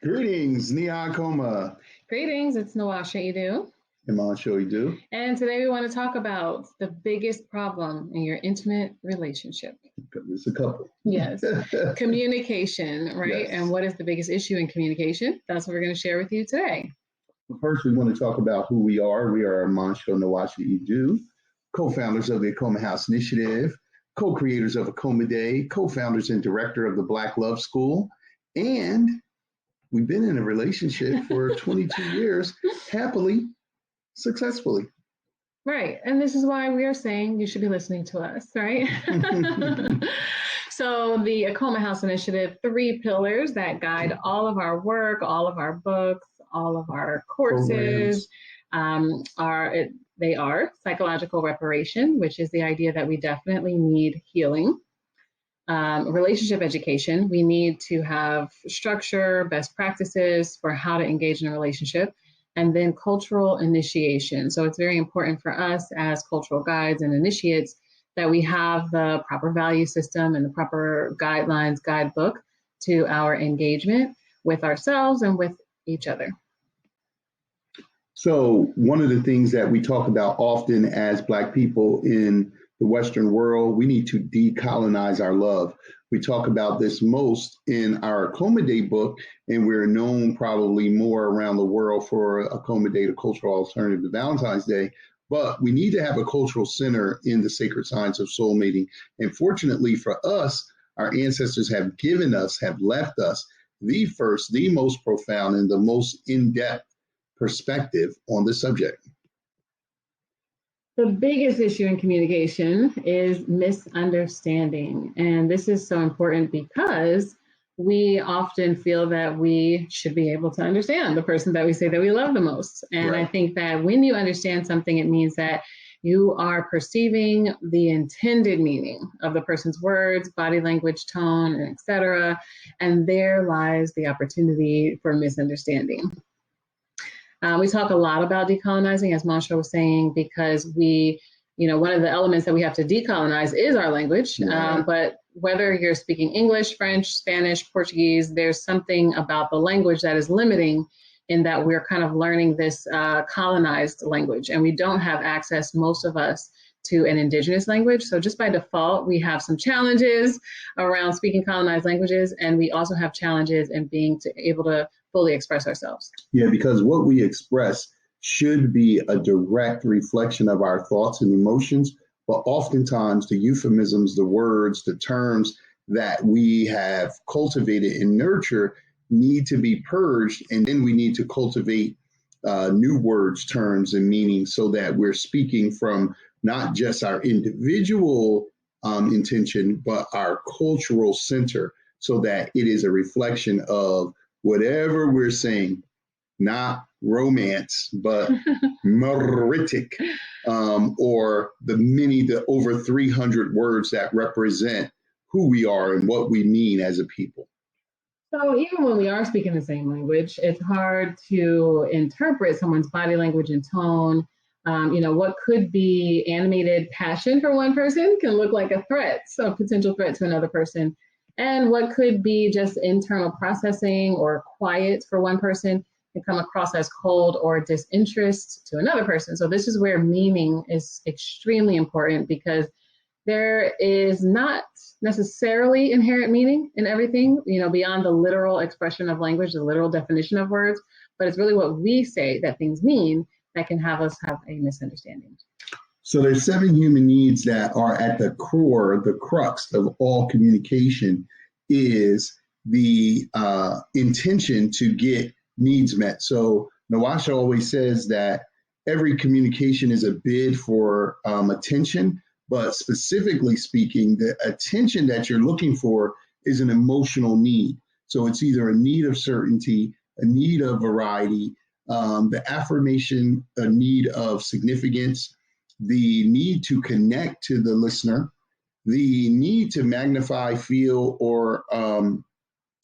Greetings, Neon Coma. Greetings, it's Nawasha Edu. Iman do. And today we want to talk about the biggest problem in your intimate relationship. It's a couple. Yes, communication, right? Yes. And what is the biggest issue in communication? That's what we're going to share with you today. First, we want to talk about who we are. We are Iman Nawasha Edu, co-founders of the Acoma House Initiative, co-creators of Acoma Day, co-founders and director of the Black Love School, and we've been in a relationship for 22 years, happily, successfully. Right. And this is why we are saying you should be listening to us, right? So the Acoma House Initiative, 3 pillars that guide all of our work, all of our books, all of our courses they are psychological reparation, which is the idea that we definitely need healing. Relationship education, we need to have structure, best practices for how to engage in a relationship, and then cultural initiation. So it's very important for us as cultural guides and initiates that we have the proper value system and the proper guidelines, guidebook to our engagement with ourselves and with each other. So one of the things that we talk about often as Black people in the Western world, we need to decolonize our love. We talk about this most in our Acoma Day book, and we're known probably more around the world for Acoma Day, the cultural alternative to Valentine's Day. But we need to have a cultural center in the sacred science of soulmating. And fortunately for us, our ancestors have left us the first, the most profound, and the most in-depth perspective on the subject. The biggest issue in communication is misunderstanding. And this is so important because we often feel that we should be able to understand the person that we say that we love the most. And right. I think that when you understand something, it means that you are perceiving the intended meaning of the person's words, body language, tone, etc. And there lies the opportunity for misunderstanding. We talk a lot about decolonizing, as Mansha was saying, because one of the elements that we have to decolonize is our language. Yeah. But whether you're speaking English, French, Spanish, Portuguese, there's something about the language that is limiting in that we're kind of learning this colonized language, and we don't have access, most of us, to an indigenous language. So just by default, we have some challenges around speaking colonized languages, and we also have challenges in being able to fully express ourselves. Yeah, because what we express should be a direct reflection of our thoughts and emotions, but oftentimes the euphemisms, the words, the terms that we have cultivated and nurtured need to be purged, and then we need to cultivate new words, terms, and meanings so that we're speaking from not just our individual intention, but our cultural center, so that it is a reflection of whatever we're saying, not romance, but meritic, or the over 300 words that represent who we are and what we mean as a people. So even when we are speaking the same language, it's hard to interpret someone's body language and tone. What could be animated passion for one person can look like a threat, so a potential threat to another person. And what could be just internal processing or quiet for one person can come across as cold or disinterest to another person. So this is where meaning is extremely important, because there is not necessarily inherent meaning in everything, beyond the literal expression of language, the literal definition of words, but it's really what we say that things mean that can have us have a misunderstanding. So there's 7 human needs that are at the core, the crux of all communication is the intention to get needs met. So Nawasha always says that every communication is a bid for attention, but specifically speaking, the attention that you're looking for is an emotional need. So it's either a need of certainty, a need of variety, the affirmation, a need of significance, the need to connect to the listener, the need to magnify, feel, or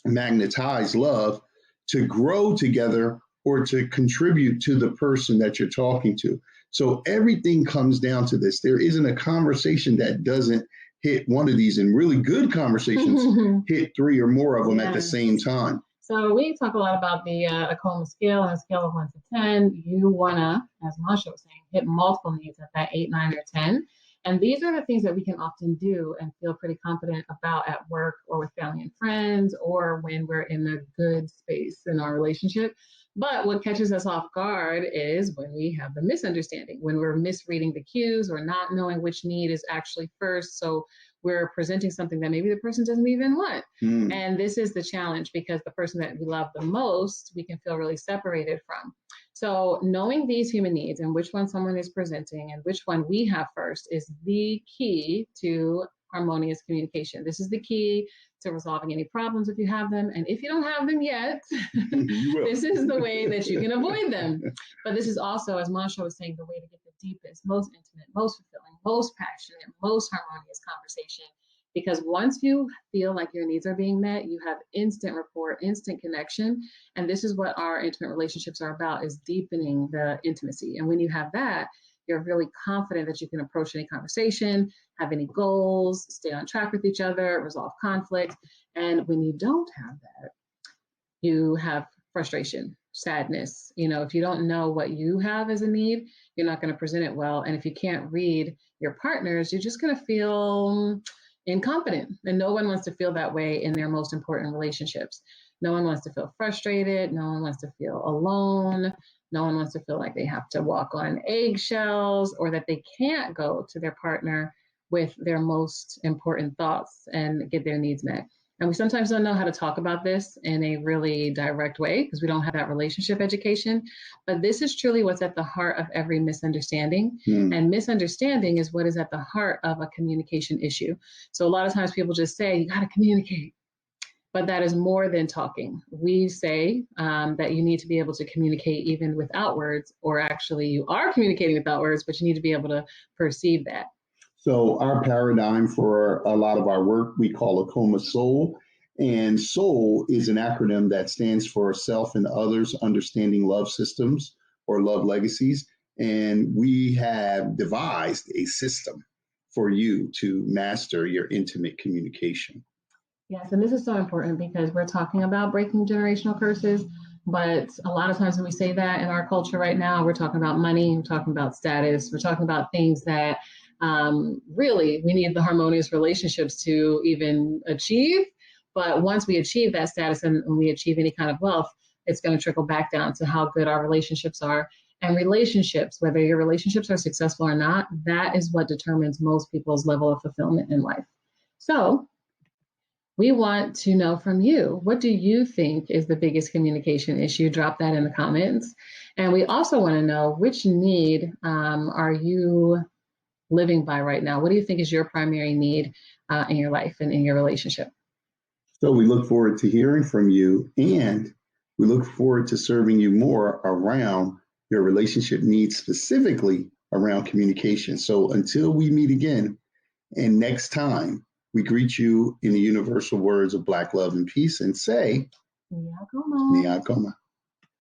magnetize love, to grow together, or to contribute to the person that you're talking to. So everything comes down to this. There isn't a conversation that doesn't hit one of these, and really good conversations hit 3 or more of them at the same time. So we talk a lot about the Acoma scale, and a scale of 1 to 10. You want to, as Masha was saying, hit multiple needs at that 8, 9, or 10. And these are the things that we can often do and feel pretty confident about at work or with family and friends, or when we're in a good space in our relationship. But what catches us off guard is when we have the misunderstanding, when we're misreading the cues or not knowing which need is actually first. So we're presenting something that maybe the person doesn't even want. And this is the challenge, because the person that we love the most, we can feel really separated from. So knowing these human needs and which one someone is presenting and which one we have first is the key to harmonious communication. This is the key to resolving any problems if you have them. And if you don't have them yet, this is the way that you can avoid them. But this is also, as Masha was saying, the way to get the deepest, most intimate, most fulfilling, most passionate, most harmonious conversation. Because once you feel like your needs are being met, you have instant rapport, instant connection. And this is what our intimate relationships are about, is deepening the intimacy. And when you have that, you're really confident that you can approach any conversation, have any goals, stay on track with each other, resolve conflict. And when you don't have that, you have frustration, sadness. If you don't know what you have as a need, you're not going to present it well. And if you can't read your partners, you're just going to feel incompetent. And no one wants to feel that way in their most important relationships. No one wants to feel frustrated. No one wants to feel alone. No one wants to feel like they have to walk on eggshells, or that they can't go to their partner with their most important thoughts and get their needs met. And we sometimes don't know how to talk about this in a really direct way because we don't have that relationship education. But this is truly what's at the heart of every misunderstanding. And misunderstanding is what is at the heart of a communication issue. So a lot of times people just say, you got to communicate. But that is more than talking. We say that you need to be able to communicate even without words, or actually you are communicating without words, but you need to be able to perceive that. So our paradigm for a lot of our work, we call Acoma Soul. And SOUL is an acronym that stands for Self and Others Understanding Love Systems, or Love Legacies. And we have devised a system for you to master your intimate communication. Yes, and this is so important because we're talking about breaking generational curses, but a lot of times when we say that in our culture right now, we're talking about money, we're talking about status, we're talking about things that really we need the harmonious relationships to even achieve. But once we achieve that status and we achieve any kind of wealth, it's going to trickle back down to how good our relationships are. And relationships, whether your relationships are successful or not, that is what determines most people's level of fulfillment in life. So we want to know from you, what do you think is the biggest communication issue? Drop that in the comments. And we also want to know, which need are you living by right now? What do you think is your primary need in your life and in your relationship? So we look forward to hearing from you, and we look forward to serving you more around your relationship needs, specifically around communication. So until we meet again, and next time, we greet you in the universal words of Black love and peace and say, Niakoma. Niakoma.